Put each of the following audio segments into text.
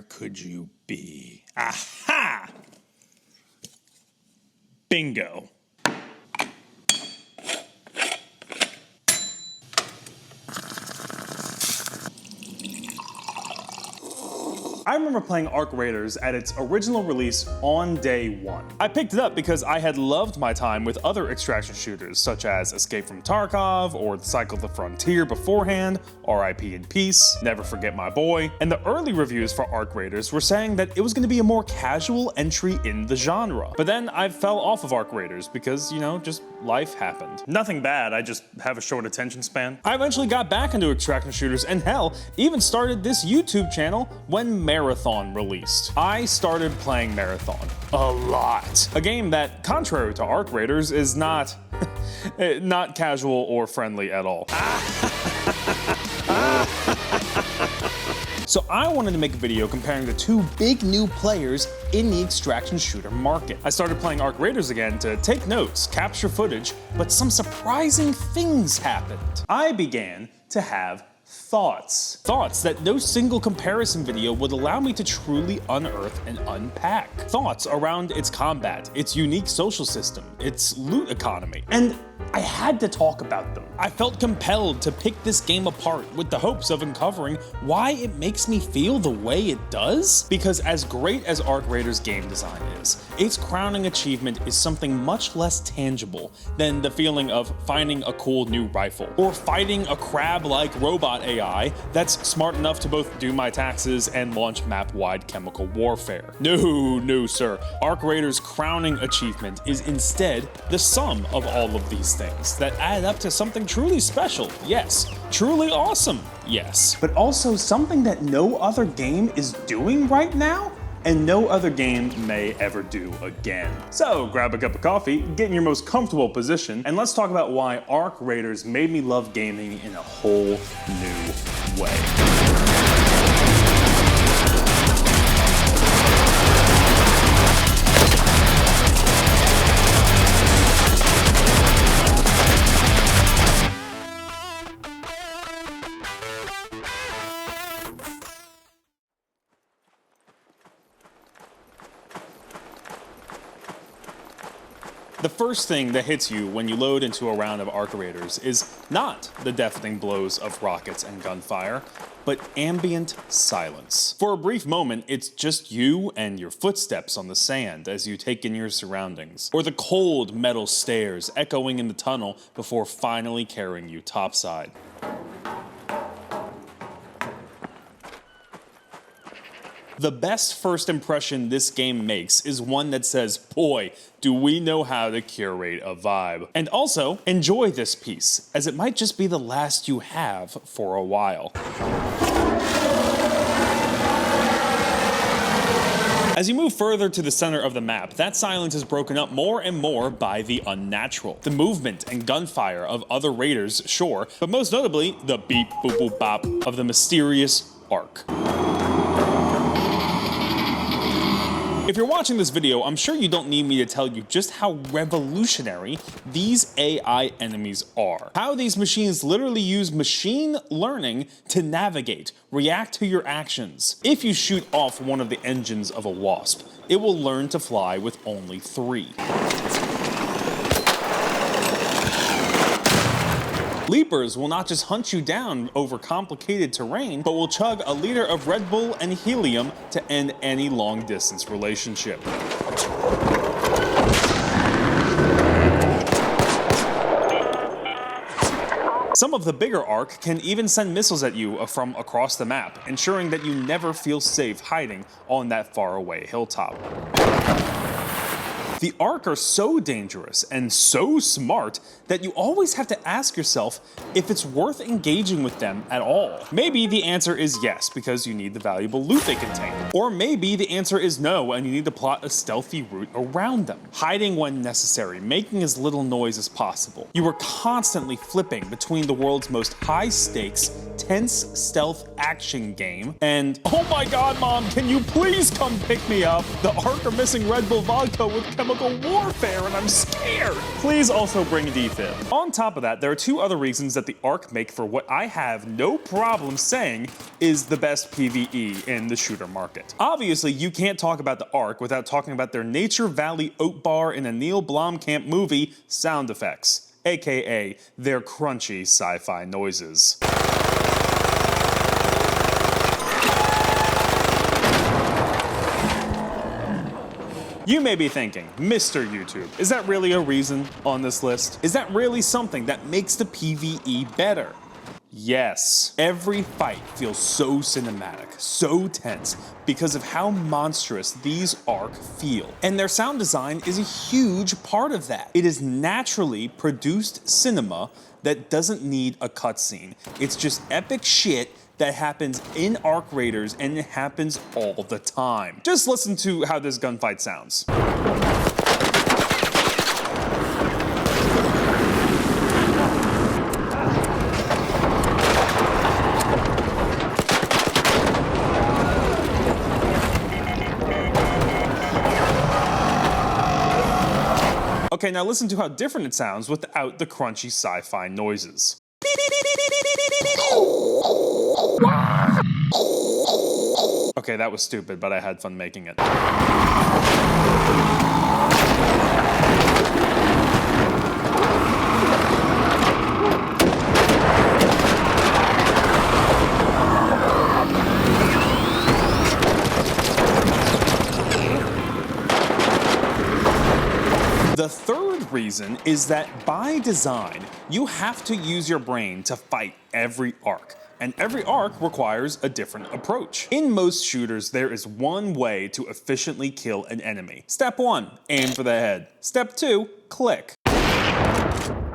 could you be? Aha! Bingo. I remember playing Arc Raiders at its original release on day one. I picked it up because I had loved my time with other extraction shooters such as Escape from Tarkov or Cycle of the Frontier beforehand, RIP in peace, Never Forget My Boy, and the early reviews for Arc Raiders were saying that it was going to be a more casual entry in the genre. But then I fell off of Arc Raiders because, you know, just life happened. Nothing bad, I just have a short attention span. I eventually got back into extraction shooters and hell, even started this YouTube channel when Marathon released. I started playing Marathon a lot. A game that, contrary to Arc Raiders, is not not casual or friendly at all. So I wanted to make a video comparing the two big new players in the extraction shooter market. I started playing Arc Raiders again to take notes, capture footage, but some surprising things happened. I began to have thoughts. Thoughts that no single comparison video would allow me to truly unearth and unpack. Thoughts around its combat, its unique social system, its loot economy. And I had to talk about them. I felt compelled to pick this game apart with the hopes of uncovering why it makes me feel the way it does. Because as great as Arc Raiders game design is, its crowning achievement is something much less tangible than the feeling of finding a cool new rifle, or fighting a crab-like robot AI that's smart enough to both do my taxes and launch map-wide chemical warfare. No, sir. Arc Raiders' crowning achievement is instead the sum of all of these things that add up to something truly special, yes. Truly awesome, yes. But also something that no other game is doing right now, and no other game may ever do again. So grab a cup of coffee, get in your most comfortable position, and let's talk about why Arc Raiders made me love gaming in a whole new way. The first thing that hits you when you load into a round of Arc Raiders is not the deafening blows of rockets and gunfire, but ambient silence. For a brief moment, it's just you and your footsteps on the sand as you take in your surroundings, or the cold metal stairs echoing in the tunnel before finally carrying you topside. The best first impression this game makes is one that says, boy, do we know how to curate a vibe. And also, enjoy this piece, as it might just be the last you have for a while. As you move further to the center of the map, that silence is broken up more and more by the unnatural. The movement and gunfire of other raiders, sure, but most notably, the beep boop boop bop of the mysterious Arc. If you're watching this video, I'm sure you don't need me to tell you just how revolutionary these AI enemies are. How these machines literally use machine learning to navigate, react to your actions. If you shoot off one of the engines of a wasp, it will learn to fly with only 3. Leapers will not just hunt you down over complicated terrain, but will chug a liter of Red Bull and helium to end any long-distance relationship. Some of the bigger Arc can even send missiles at you from across the map, ensuring that you never feel safe hiding on that faraway hilltop. The Arc are so dangerous and so smart that you always have to ask yourself if it's worth engaging with them at all. Maybe the answer is yes, because you need the valuable loot they contain. Or maybe the answer is no, and you need to plot a stealthy route around them, hiding when necessary, making as little noise as possible. You are constantly flipping between the world's most high-stakes, tense stealth action game and, oh my god, Mom, can you please come pick me up? The Arc are missing Red Bull vodka with chemical warfare and I'm scared. Please also bring defib. On top of that, there are two other reasons that the Ark make for what I have no problem saying is the best PvE in the shooter market. Obviously, you can't talk about the Ark without talking about their Nature Valley Oat Bar in a Neil Blomkamp movie sound effects, aka their crunchy sci-fi noises. You may be thinking, Mr. YouTube, is that really a reason on this list? Is that really something that makes the PvE better? Yes. Every fight feels so cinematic, so tense, because of how monstrous these Ark feel. And their sound design is a huge part of that. It is naturally produced cinema that doesn't need a cutscene. It's just epic shit that happens in Ark Raiders, and it happens all the time. Just listen to how this gunfight sounds. Okay, now listen to how different it sounds without the crunchy sci-fi noises. Okay, that was stupid, but I had fun making it. The third reason is that by design, you have to use your brain to fight every Ark. And every Ark requires a different approach. In most shooters, there is one way to efficiently kill an enemy. Step 1, aim for the head. Step 2, click.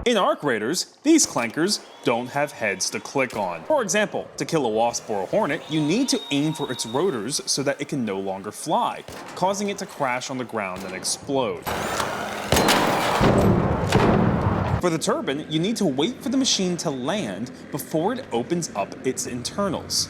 In Ark Raiders, these clankers don't have heads to click on. For example, to kill a wasp or a hornet, you need to aim for its rotors so that it can no longer fly, causing it to crash on the ground and explode. For the turbine, you need to wait for the machine to land before it opens up its internals.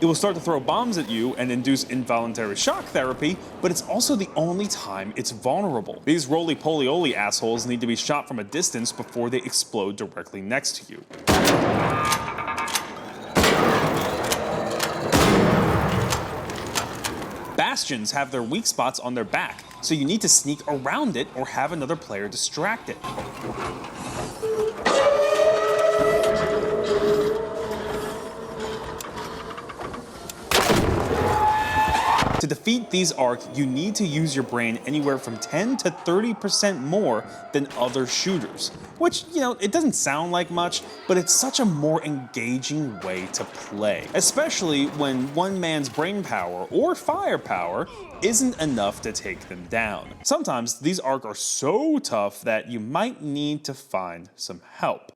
It will start to throw bombs at you and induce involuntary shock therapy, but it's also the only time it's vulnerable. These roly-poly-oly assholes need to be shot from a distance before they explode directly next to you. Bastions have their weak spots on their back, so you need to sneak around it or have another player distract it. To defeat these Ark, you need to use your brain anywhere from 10 to 30% more than other shooters. Which, it doesn't sound like much, but it's such a more engaging way to play. Especially when one man's brain power or firepower isn't enough to take them down. Sometimes these Ark are so tough that you might need to find some help.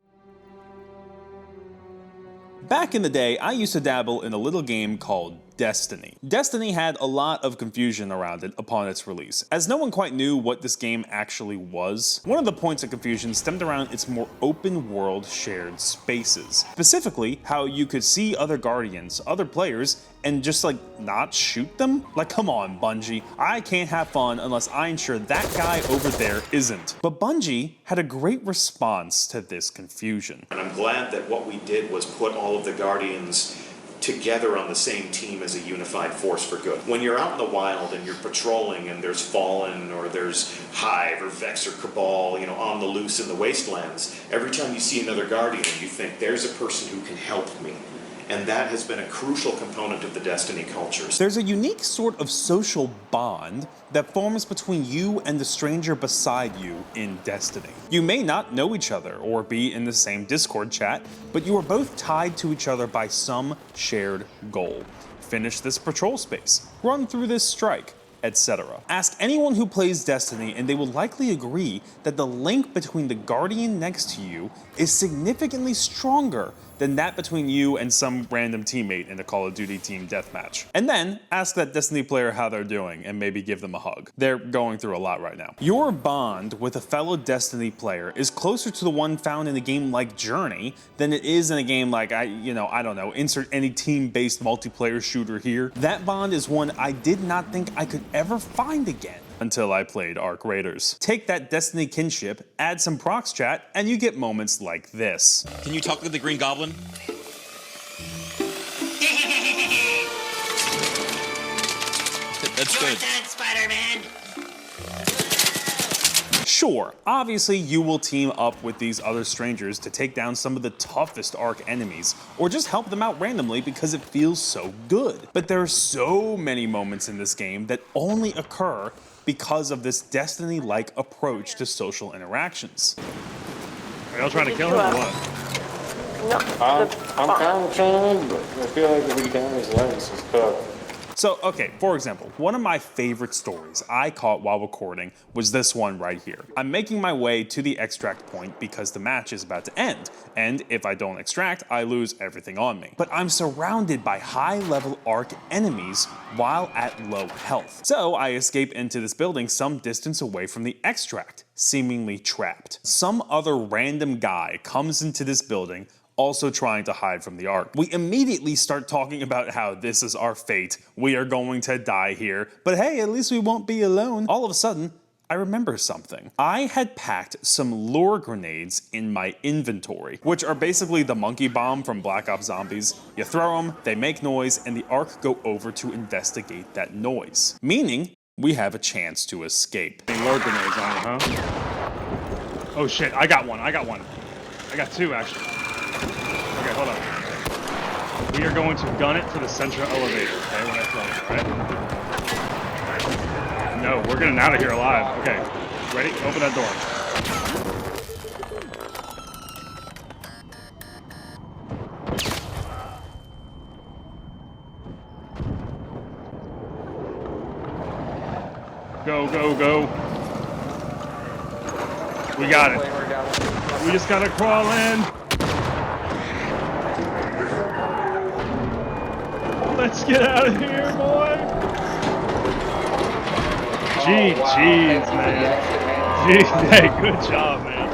Back in the day, I used to dabble in a little game called Destiny. Destiny had a lot of confusion around it upon its release, as no one quite knew what this game actually was. One of the points of confusion stemmed around its more open world shared spaces. Specifically, how you could see other Guardians, other players, and just not shoot them? Come on, Bungie. I can't have fun unless I ensure that guy over there isn't. But Bungie had a great response to this confusion. And I'm glad that what we did was put all of the Guardians together on the same team as a unified force for good. When you're out in the wild and you're patrolling and there's Fallen or there's Hive or Vex or Cabal, on the loose in the wastelands, every time you see another Guardian, you think, there's a person who can help me. And that has been a crucial component of the Destiny cultures. There's a unique sort of social bond that forms between you and the stranger beside you in Destiny. You may not know each other or be in the same Discord chat, but you are both tied to each other by some shared goal. Finish this patrol space, run through this strike, etc. Ask anyone who plays Destiny and they will likely agree that the link between the Guardian next to you is significantly stronger than that between you and some random teammate in a Call of Duty team deathmatch. And then ask that Destiny player how they're doing and maybe give them a hug. They're going through a lot right now. Your bond with a fellow Destiny player is closer to the one found in a game like Journey than it is in a game like, I don't know, insert any team-based multiplayer shooter here. That bond is one I did not think I could ever find again until I played Arc Raiders. Take that Destiny kinship, add some prox chat, and you get moments like this. Can you talk to the Green Goblin? That's good. Done, Spider-Man. Sure, obviously you will team up with these other strangers to take down some of the toughest Arc enemies, or just help them out randomly because it feels so good. But there are so many moments in this game that only occur because of this Destiny-like approach to social interactions. Are y'all trying to kill him or what? No. I'm kind of trying, but I feel like if we down his legs, it's tough. So, okay, for example, one of my favorite stories I caught while recording was this one right here. I'm making my way to the extract point because the match is about to end, and if I don't extract, I lose everything on me. But I'm surrounded by high-level Arc enemies while at low health. So I escape into this building some distance away from the extract, seemingly trapped. Some other random guy comes into this building, also trying to hide from the Arc. We immediately start talking about how this is our fate, we are going to die here, but hey, at least we won't be alone. All of a sudden, I remember something. I had packed some lure grenades in my inventory, which are basically the monkey bomb from Black Ops Zombies. You throw them, they make noise, and the Arc go over to investigate that noise. Meaning, we have a chance to escape. Lure grenades on you, huh? Oh shit, I got one. I got two, actually. Okay, hold on. We are going to gun it to the central elevator, okay, when I throw it, right? No, we're getting out of here alive. Okay, ready? Open that door. Go, go, go. We got it. We just gotta crawl in. Let's get out of here, boy! Jeez, man. Jeez, hey, good job, man.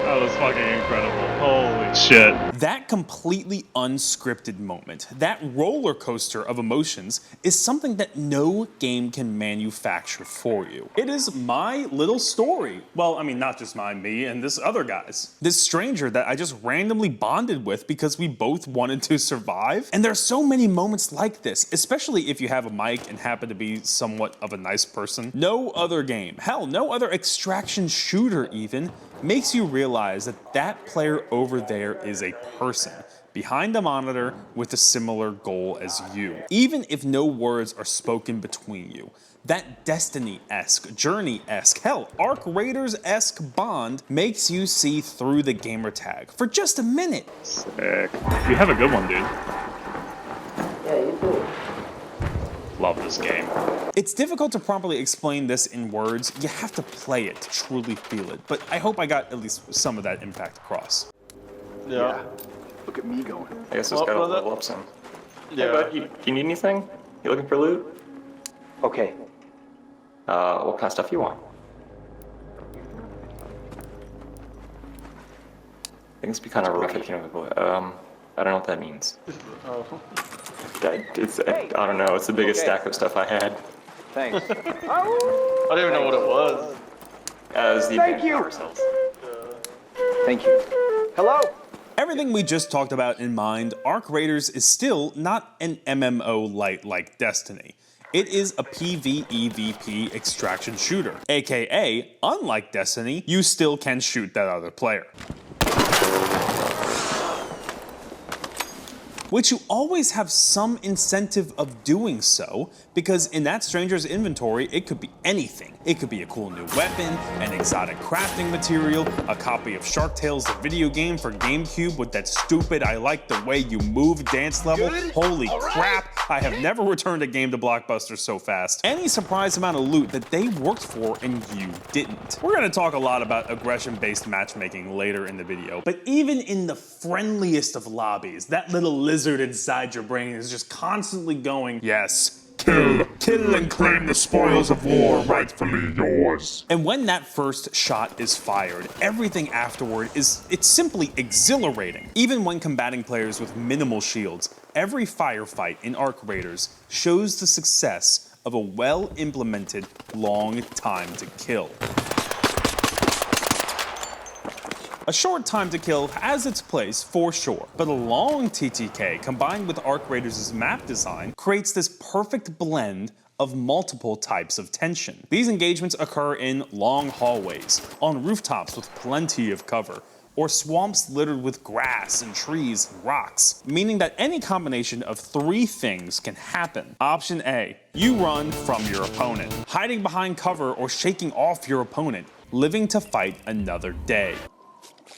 That was fucking incredible. Holy shit. That completely unscripted moment, that roller coaster of emotions, is something that no game can manufacture for you. It is my little story. Well, I mean, not just mine, me and this other guy's. This stranger that I just randomly bonded with because we both wanted to survive. And there are so many moments like this, especially if you have a mic and happen to be somewhat of a nice person. No other game, hell, no other extraction shooter even, makes you realize that that player over there is a person behind a monitor with a similar goal as you. Even if no words are spoken between you, that Destiny-esque, Journey-esque, hell, Arc Raiders-esque bond makes you see through the gamer tag for just a minute. Sick. You have a good one, dude. Yeah, you do. Love this game. It's difficult to properly explain this in words. You have to play it to truly feel it, but I hope I got at least some of that impact across. Yeah. Look at me going. I guess just gotta level up some. Yeah. Hey, bud, you need anything? You looking for loot? Okay. What kind of stuff you want? I think it's be kind of rough if you know. I don't know what that means. Oh. I don't know. It's the biggest stack of stuff I had. Thanks. I don't even know what it was. As the Thank you. Ourselves. Thank you. Hello? Everything we just talked about in mind, Arc Raiders is still not an MMO light like Destiny. It is a PvEVP extraction shooter, aka, unlike Destiny, you still can shoot that other player. which you always have some incentive of doing so, because in that stranger's inventory, it could be anything. It could be a cool new weapon, an exotic crafting material, a copy of Shark Tales, the video game for GameCube with that stupid I like the way you move dance level. Holy crap, I have never returned a game to Blockbuster so fast. Any surprise amount of loot that they worked for and you didn't. We're gonna talk a lot about aggression-based matchmaking later in the video, but even in the friendliest of lobbies, that little lizard inside your brain is just constantly going, yes, kill and claim the spoils of war rightfully yours. And when that first shot is fired, everything afterward it's simply exhilarating. Even when combating players with minimal shields, every firefight in Arc Raiders shows the success of a well-implemented long time to kill. A short time to kill has its place for sure, but a long TTK combined with Arc Raiders' map design creates this perfect blend of multiple types of tension. These engagements occur in long hallways, on rooftops with plenty of cover, or swamps littered with grass and trees and rocks, meaning that any combination of three things can happen. Option A, you run from your opponent, hiding behind cover or shaking off your opponent, living to fight another day.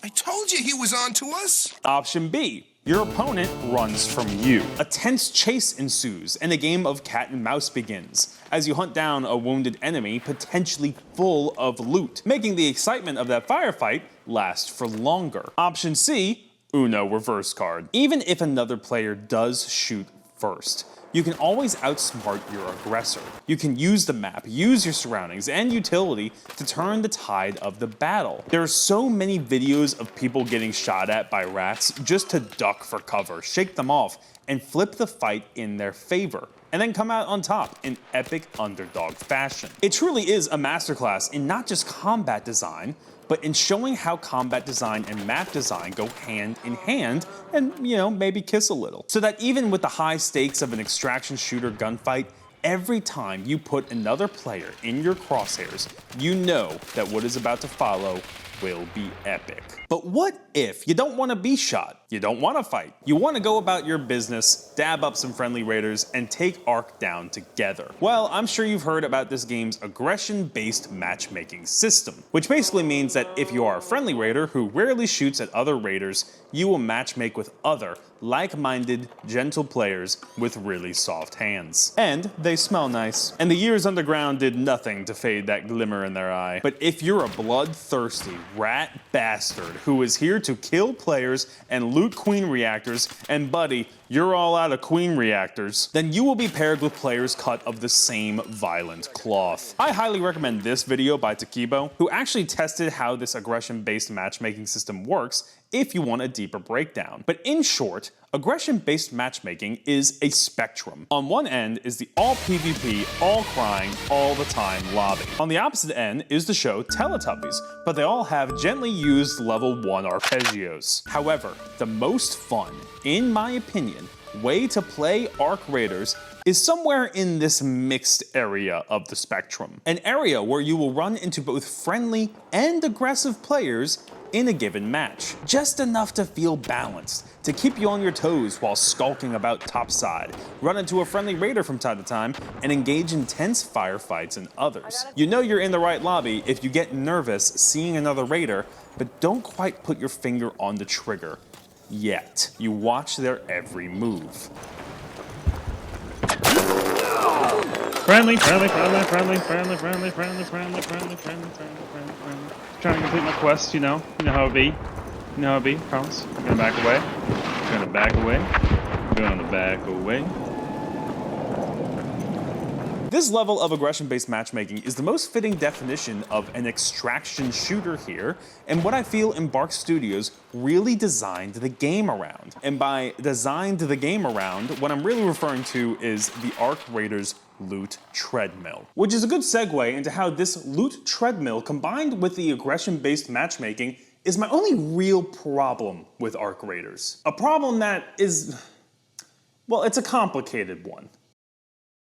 I told you he was on to us. Option B, your opponent runs from you. A tense chase ensues and a game of cat and mouse begins as you hunt down a wounded enemy potentially full of loot, making the excitement of that firefight last for longer. Option C, Uno reverse card. Even if another player does shoot first, you can always outsmart your aggressor. You can use the map, use your surroundings and utility to turn the tide of the battle. There are so many videos of people getting shot at by rats just to duck for cover, shake them off, and flip the fight in their favor, and then come out on top in epic underdog fashion. It truly is a masterclass in not just combat design, but in showing how combat design and map design go hand in hand and, maybe kiss a little. So that even with the high stakes of an extraction shooter gunfight, every time you put another player in your crosshairs, you know that what is about to follow will be epic. But what if you don't want to be shot? You don't want to fight. You want to go about your business, dab up some friendly raiders, and take Arc down together. Well, I'm sure you've heard about this game's aggression-based matchmaking system, which basically means that if you are a friendly raider who rarely shoots at other raiders, you will matchmake with other like-minded, gentle players with really soft hands. And they smell nice. And the years underground did nothing to fade that glimmer in their eye. But if you're a bloodthirsty rat bastard who is here to kill players and loot queen reactors, and buddy, you're all out of queen reactors, then you will be paired with players cut of the same violent cloth. I highly recommend this video by Takibo, who actually tested how this aggression-based matchmaking system works if you want a deeper breakdown. But in short, aggression-based matchmaking is a spectrum. On one end is the all PvP, all crying, all the time lobby. On the opposite end is the show Teletubbies, but they all have gently used level 1 arpeggios. However, the most fun, in my opinion, way to play Arc Raiders is somewhere in this mixed area of the spectrum. An area where you will run into both friendly and aggressive players in a given match. Just enough to feel balanced, to keep you on your toes while skulking about topside, run into a friendly raider from time to time, and engage in tense firefights in others. You know you're in the right lobby if you get nervous seeing another raider, but don't quite put your finger on the trigger yet. You watch their every move. Friendly. Trying to complete my quest, you know how it be. Promise. Gonna back away. Gonna back away. This level of aggression-based matchmaking is the most fitting definition of an extraction shooter here, and what I feel Embark Studios really designed the game around. And by designed the game around, what I'm really referring to is the Arc Raiders loot treadmill. Which is a good segue into how this loot treadmill combined with the aggression-based matchmaking is my only real problem with Arc Raiders. A problem that is, well, it's a complicated one.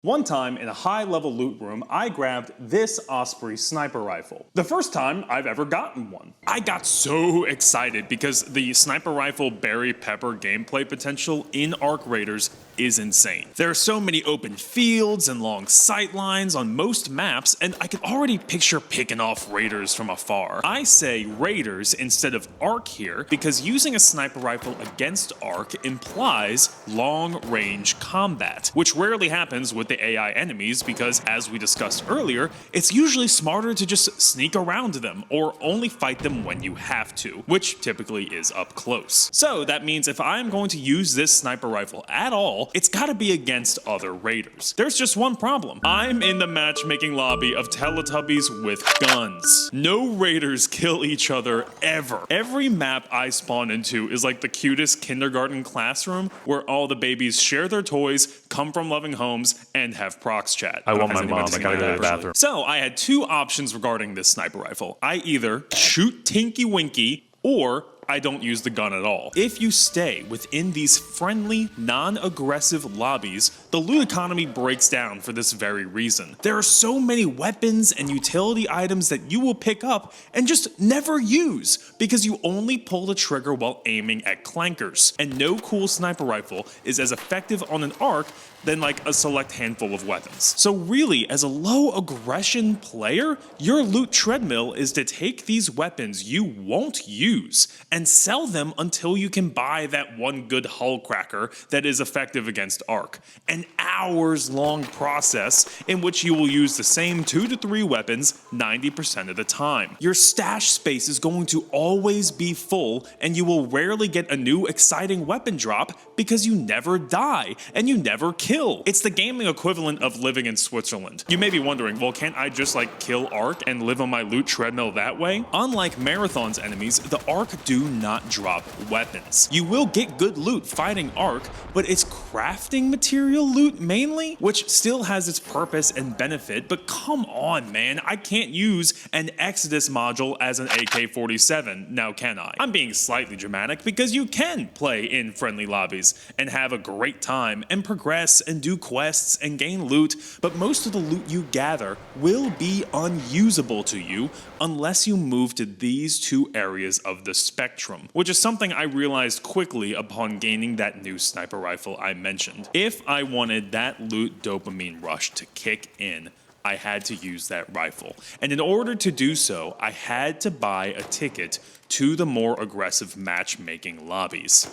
One time in a high-level loot room, I grabbed this Osprey sniper rifle. The first time I've ever gotten one. I got so excited because the sniper rifle berry pepper gameplay potential in Arc Raiders is insane. There are so many open fields and long sight lines on most maps, and I can already picture picking off raiders from afar. I say raiders instead of Arc here because using a sniper rifle against Arc implies long-range combat, which rarely happens with the AI enemies because, as we discussed earlier, it's usually smarter to just sneak around them or only fight them when you have to, which typically is up close. So that means if I'm going to use this sniper rifle at all, it's gotta be against other raiders. There's just one problem. I'm in the matchmaking lobby of Teletubbies with guns. No raiders kill each other ever. Every map I spawn into is like the cutest kindergarten classroom where all the babies share their toys, come from loving homes, and have prox chat. I want Has my anyone mom. I seen gotta that, go to the actually? bathroom. So I had two options regarding this sniper rifle. I either shoot Tinky Winky or I don't use the gun at all. If you stay within these friendly, non-aggressive lobbies, the loot economy breaks down for this very reason. There are so many weapons and utility items that you will pick up and just never use because you only pull the trigger while aiming at clankers. And no cool sniper rifle is as effective on an arc than like a select handful of weapons. So really, as a low aggression player, your loot treadmill is to take these weapons you won't use and sell them until you can buy that one good hull cracker that is effective against Arc. An hours-long process in which you will use the same 2 to 3 weapons 90% of the time. Your stash space is going to always be full, and you will rarely get a new exciting weapon drop because you never die and you never kill. It's the gaming equivalent of living in Switzerland. You may be wondering, well, can't I just like kill Arc and live on my loot treadmill that way? Unlike Marathon's enemies, the Arc do not drop weapons. You will get good loot fighting Arc, but it's crafting material loot mainly, which still has its purpose and benefit, but come on, man, I can't use an Exodus module as an AK-47, now can I? I'm being slightly dramatic because you can play in friendly lobbies and have a great time and progress and do quests and gain loot, but most of the loot you gather will be unusable to you unless you move to these two areas of the spectrum, which is something I realized quickly upon gaining that new sniper rifle I mentioned. If I wanted that loot dopamine rush to kick in, I had to use that rifle. And in order to do so, I had to buy a ticket to the more aggressive matchmaking lobbies.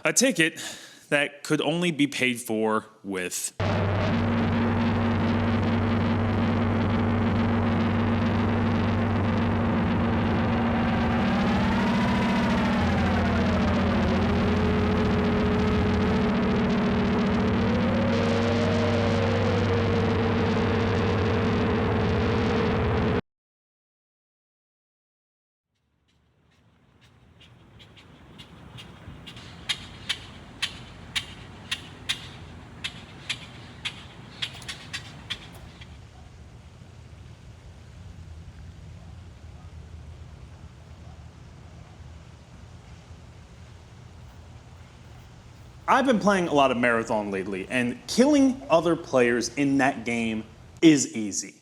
A ticket that could only be paid for with I've been playing a lot of Marathon lately, and killing other players in that game is easy.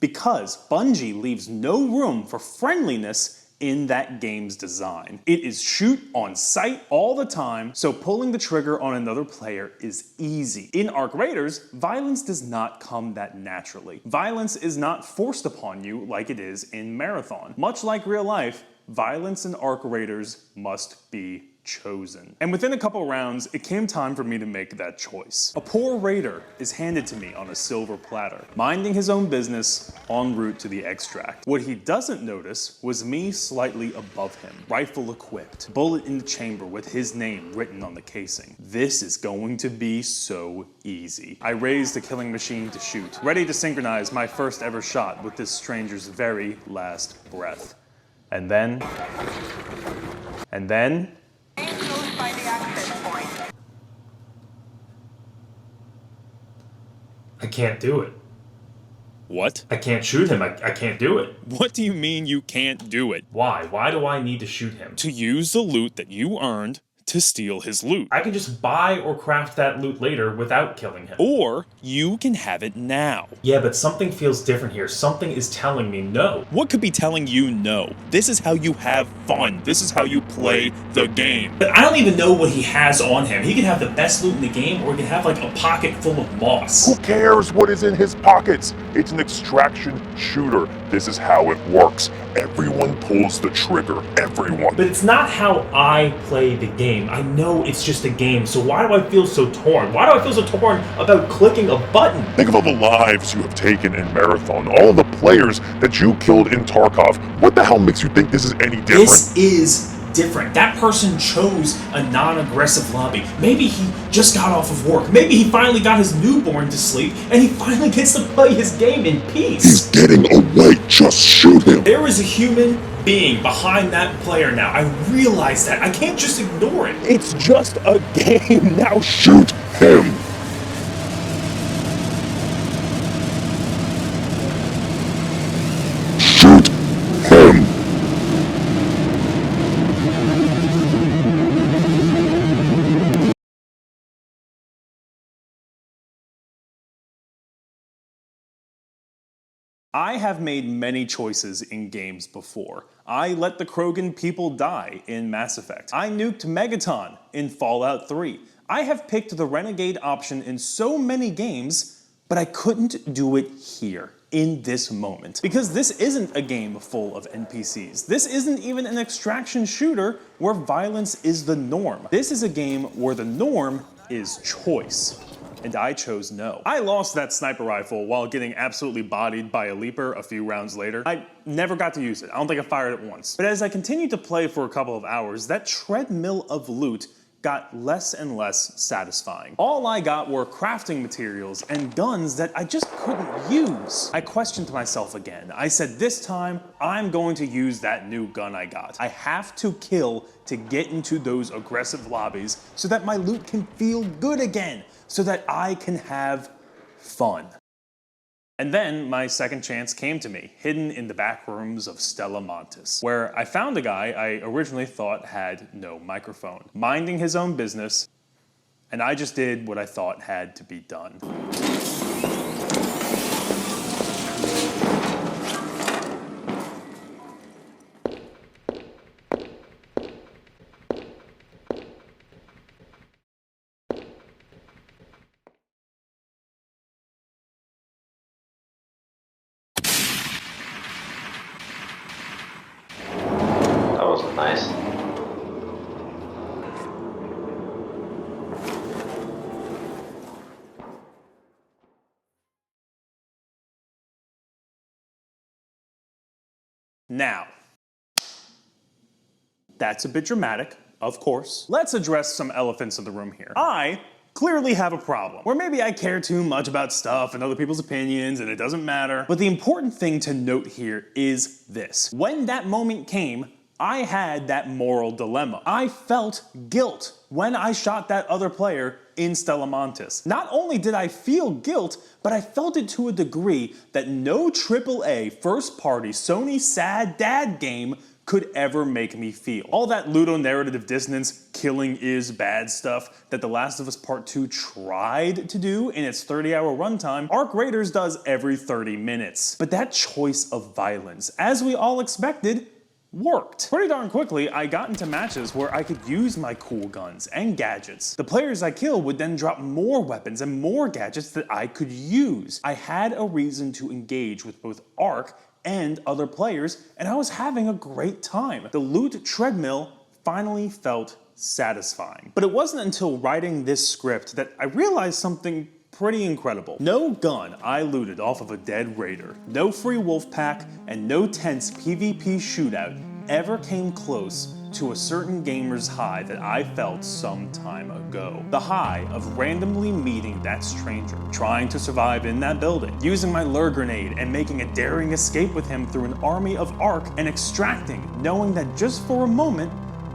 Because Bungie leaves no room for friendliness in that game's design. It is shoot on sight all the time, so pulling the trigger on another player is easy. In Arc Raiders, violence does not come that naturally. Violence is not forced upon you like it is in Marathon. Much like real life, violence in Arc Raiders must be chosen. And within a couple rounds, it came time for me to make that choice. A poor raider is handed to me on a silver platter, minding his own business en route to the extract. What he doesn't notice was me slightly above him, rifle equipped, bullet in the chamber with his name written on the casing. This is going to be so easy. I raised the killing machine to shoot, ready to synchronize my first ever shot with this stranger's very last breath. And then... I can't do it. What? I can't shoot him. I can't do it. What do you mean you can't do it? Why? Why do I need to shoot him? To use the loot that you earned to steal his loot. I can just buy or craft that loot later without killing him. Or you can have it now. Yeah, but something feels different here. Something is telling me no. What could be telling you no? This is how you have fun. This is how you play the game. But I don't even know what he has on him. He could have the best loot in the game, or he could have like a pocket full of moss. Who cares what is in his pockets? It's an extraction shooter. This is how it works. Everyone pulls the trigger. Everyone. But it's not how I play the game. I know it's just a game, so why do I feel so torn? Why do I feel so torn about clicking a button? Think of all the lives you have taken in Marathon, all the players that you killed in Tarkov. What the hell makes you think this is any different? This is different. That person chose a non-aggressive lobby. Maybe he just got off of work. Maybe he finally got his newborn to sleep, and he finally gets to play his game in peace. He's getting away. Just shoot him. There is a human being behind that player now. I realize that. I can't just ignore it. It's just a game. Now shoot him. Shoot him. I have made many choices in games before. I let the Krogan people die in Mass Effect. I nuked Megaton in Fallout 3. I have picked the Renegade option in so many games, but I couldn't do it here, in this moment. Because this isn't a game full of NPCs. This isn't even an extraction shooter where violence is the norm. This is a game where the norm is choice. And I chose no. I lost that sniper rifle while getting absolutely bodied by a leaper a few rounds later. I never got to use it. I don't think I fired it once. But as I continued to play for a couple of hours, that treadmill of loot got less and less satisfying. All I got were crafting materials and guns that I just couldn't use. I questioned myself again. I said, this time, I'm going to use that new gun I got. I have to kill to get into those aggressive lobbies so that my loot can feel good again, so that I can have fun. And then my second chance came to me, hidden in the back rooms of Stella Montis, where I found a guy I originally thought had no microphone, minding his own business, and I just did what I thought had to be done. Nice. Now, that's a bit dramatic, of course. Let's address some elephants in the room here. I clearly have a problem, where maybe I care too much about stuff and other people's opinions and it doesn't matter. But the important thing to note here is this. When that moment came, I had that moral dilemma. I felt guilt when I shot that other player in Stella Montis. Not only did I feel guilt, but I felt it to a degree that no AAA first-party Sony sad dad game could ever make me feel. All that ludonarrative dissonance, killing is bad stuff that The Last of Us Part 2 tried to do in its 30-hour runtime, Arc Raiders does every 30 minutes. But that choice of violence, as we all expected, worked. Pretty darn quickly, I got into matches where I could use my cool guns and gadgets. The players I killed would then drop more weapons and more gadgets that I could use. I had a reason to engage with both Arc and other players, and I was having a great time. The loot treadmill finally felt satisfying. But it wasn't until writing this script that I realized something pretty incredible. No gun I looted off of a dead raider, no free wolf pack, and no tense PvP shootout ever came close to a certain gamer's high that I felt some time ago. The high of randomly meeting that stranger, trying to survive in that building, using my lure grenade and making a daring escape with him through an army of Arc, and extracting, knowing that just for a moment,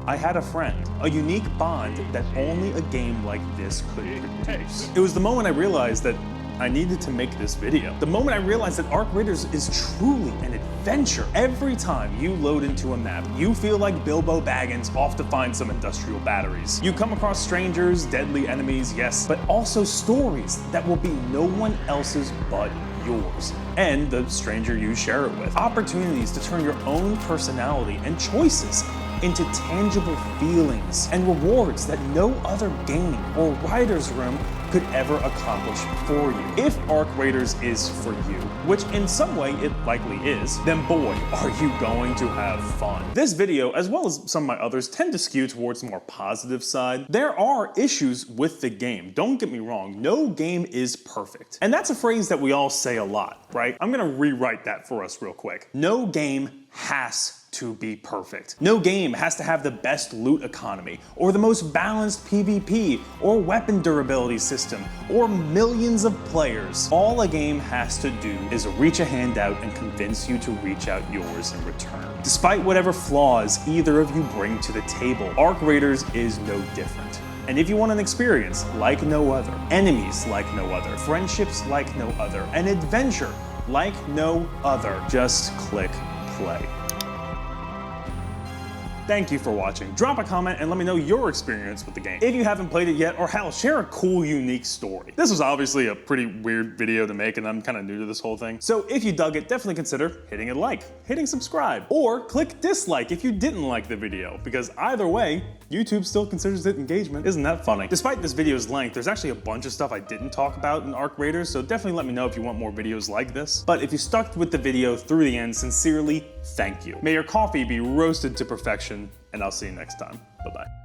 I had a friend, a unique bond that only a game like this could produce. It was the moment I realized that I needed to make this video. The moment I realized that Arc Raiders is truly an adventure. Every time you load into a map, you feel like Bilbo Baggins off to find some industrial batteries. You come across strangers, deadly enemies, yes, but also stories that will be no one else's but yours, and the stranger you share it with. Opportunities to turn your own personality and choices into tangible feelings and rewards that no other game or writer's room could ever accomplish for you. If Arc Raiders is for you, which in some way it likely is, then boy, are you going to have fun. This video, as well as some of my others, tend to skew towards the more positive side. There are issues with the game. Don't get me wrong, no game is perfect. And that's a phrase that we all say a lot, right? I'm gonna rewrite that for us real quick. No game has to be perfect. No game has to have the best loot economy, or the most balanced PvP, or weapon durability system, or millions of players. All a game has to do is reach a hand out and convince you to reach out yours in return. Despite whatever flaws either of you bring to the table, Arc Raiders is no different. And if you want an experience like no other, enemies like no other, friendships like no other, an adventure like no other, just click play. Thank you for watching. Drop a comment and let me know your experience with the game. If you haven't played it yet, or hell, share a cool, unique story. This was obviously a pretty weird video to make, and I'm kind of new to this whole thing. So if you dug it, definitely consider hitting a like, hitting subscribe, or click dislike if you didn't like the video, because either way, YouTube still considers it engagement. Isn't that funny? Despite this video's length, there's actually a bunch of stuff I didn't talk about in Arc Raiders, so definitely let me know if you want more videos like this. But if you stuck with the video through the end, sincerely, thank you. May your coffee be roasted to perfection, and I'll see you next time. Bye-bye.